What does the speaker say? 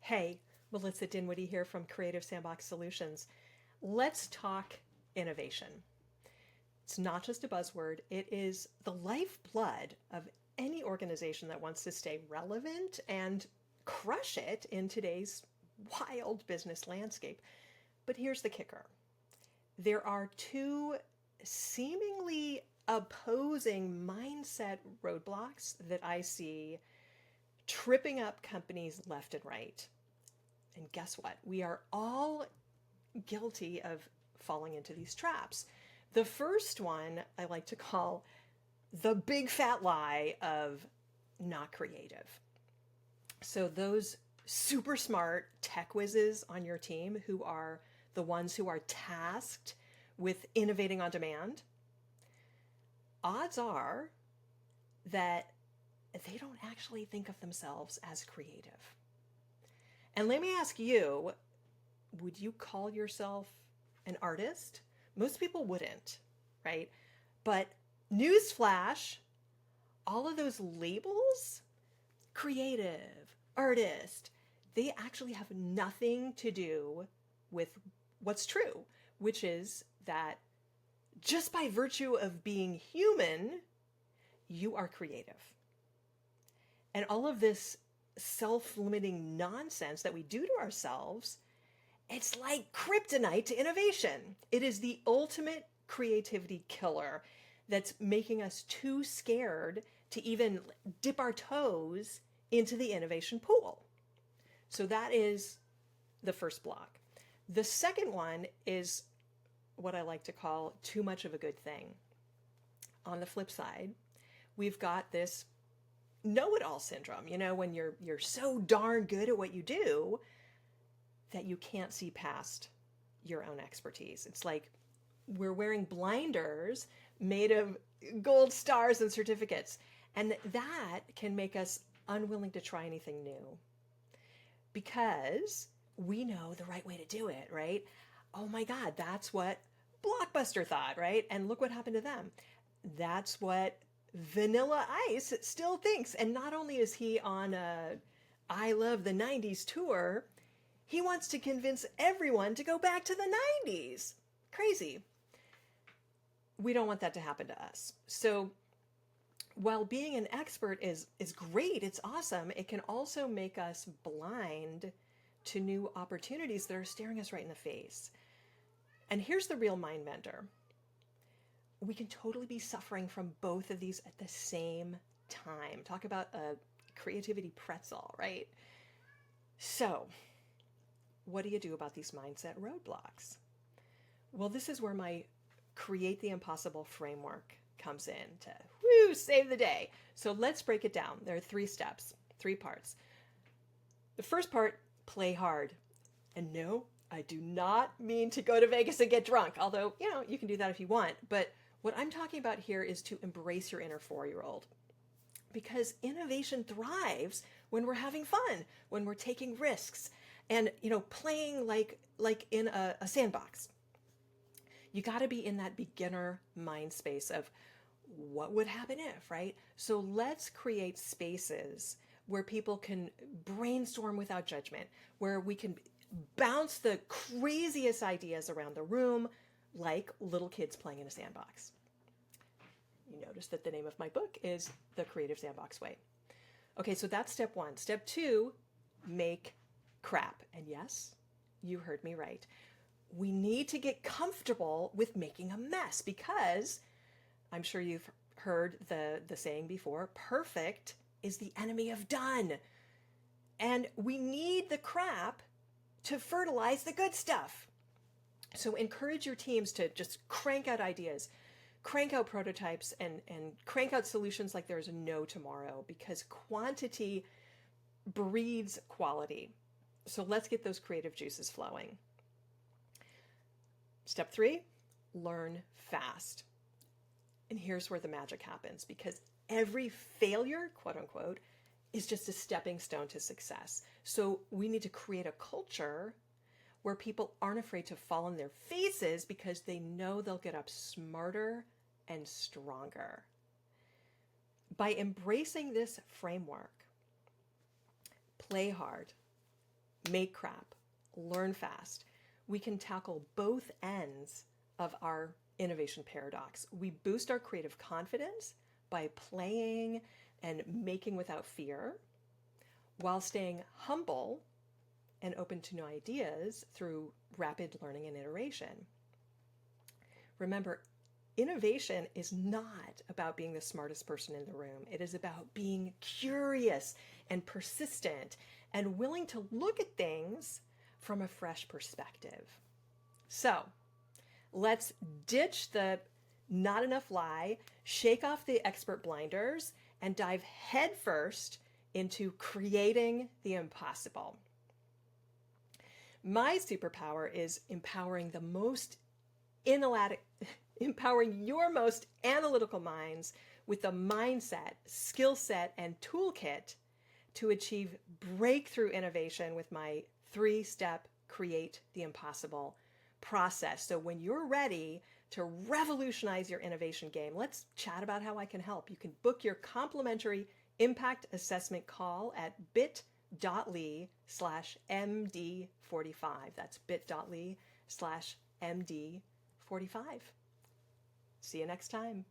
Hey, Melissa Dinwiddie here from Creative Sandbox Solutions. Let's talk innovation. It's not just a buzzword, it is the lifeblood of any organization that wants to stay relevant and crush it in today's wild business landscape. But here's the kicker: there are two seemingly opposing mindset roadblocks that I see tripping up companies left and right. And guess what? We are all guilty of falling into these traps. The first one I like to call the big fat lie of not creative. So, those super smart tech whizzes on your team who are the ones who are tasked with innovating on demand, odds are that they don't actually think of themselves as creative. And let me ask you, would you call yourself an artist? Most people wouldn't, right? But newsflash, all of those labels, creative, artist, they actually have nothing to do with what's true, which is that just by virtue of being human, you are creative. And all of this self-limiting nonsense that we do to ourselves, it's like kryptonite to innovation. It is the ultimate creativity killer that's making us too scared to even dip our toes into the innovation pool. So that is the first block. The second one is what I like to call too much of a good thing. On the flip side, we've got this know-it-all syndrome, when you're so darn good at what you do that you can't see past your own expertise. It's like we're wearing blinders made of gold stars and certificates, and that can make us unwilling to try anything new because we know the right way to do it, right? Oh my God, that's what Blockbuster thought, right? And look what happened to them. That's what Vanilla Ice still thinks. And not only is he on a I Love the 90s tour, he wants to convince everyone to go back to the 90s. Crazy. We don't want that to happen to us. So while being an expert is great, it's awesome, it can also make us blind to new opportunities that are staring us right in the face. And here's the real mind bender: we can totally be suffering from both of these at the same time. Talk about a creativity pretzel, right? So, what do you do about these mindset roadblocks? Well, this is where my Create the Impossible framework comes in to save the day. So let's break it down. There are 3 steps, 3 parts. The first part: play hard. And no, I do not mean to go to Vegas and get drunk, although, you can do that if you want. But what I'm talking about here is to embrace your inner 4-year-old. Because innovation thrives when we're having fun, when we're taking risks, and playing like in a sandbox. You got to be in that beginner mind space of what would happen if, right? So let's create spaces where people can brainstorm without judgment, where we can bounce the craziest ideas around the room like little kids playing in a sandbox. You notice that the name of my book is The Creative Sandbox Way. Okay, so that's step 1. Step 2, make crap. And yes, you heard me right. We need to get comfortable with making a mess because I'm sure you've heard the saying before: perfect is the enemy of done. And we need the crap to fertilize the good stuff. So encourage your teams to just crank out ideas, crank out prototypes, and crank out solutions like there's no tomorrow, because quantity breeds quality. So let's get those creative juices flowing. Step 3, learn fast. And here's where the magic happens, because every failure, quote unquote, is just a stepping stone to success. So we need to create a culture where people aren't afraid to fall on their faces because they know they'll get up smarter and stronger. By embracing this framework: play hard, make crap, learn fast. We can tackle both ends of our innovation paradox. We boost our creative confidence by playing and making without fear, while staying humble and open to new ideas through rapid learning and iteration. Remember, innovation is not about being the smartest person in the room. It is about being curious and persistent and willing to look at things from a fresh perspective. So let's ditch the not enough lie, shake off the expert blinders, and dive headfirst into creating the impossible. My superpower is empowering empowering your most analytical minds with the mindset, skill set, and toolkit to achieve breakthrough innovation with my 3-step Create the Impossible process. So when you're ready to revolutionize your innovation game, let's chat about how I can help. You can book your complimentary impact assessment call at bit.ly/MD45. That's bit.ly/MD45. See you next time.